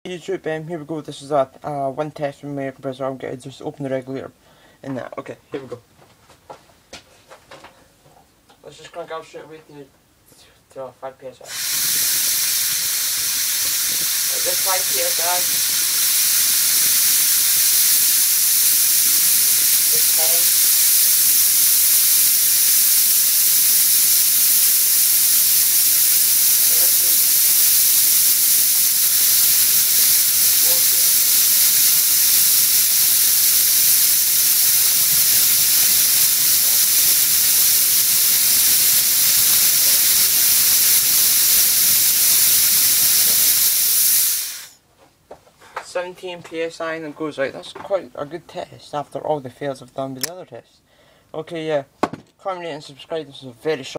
YouTube, here we go. This is a one test from my compressor. I'm going to just open the regulator in that. Okay, here we go. Let's just crank out straight away to 5 psi. This 5 psi. It's 10. $17 psi and it goes out. That's quite a good test after all the fails I've done with the other tests. Okay, yeah. Comment, rate and subscribe. This is a very short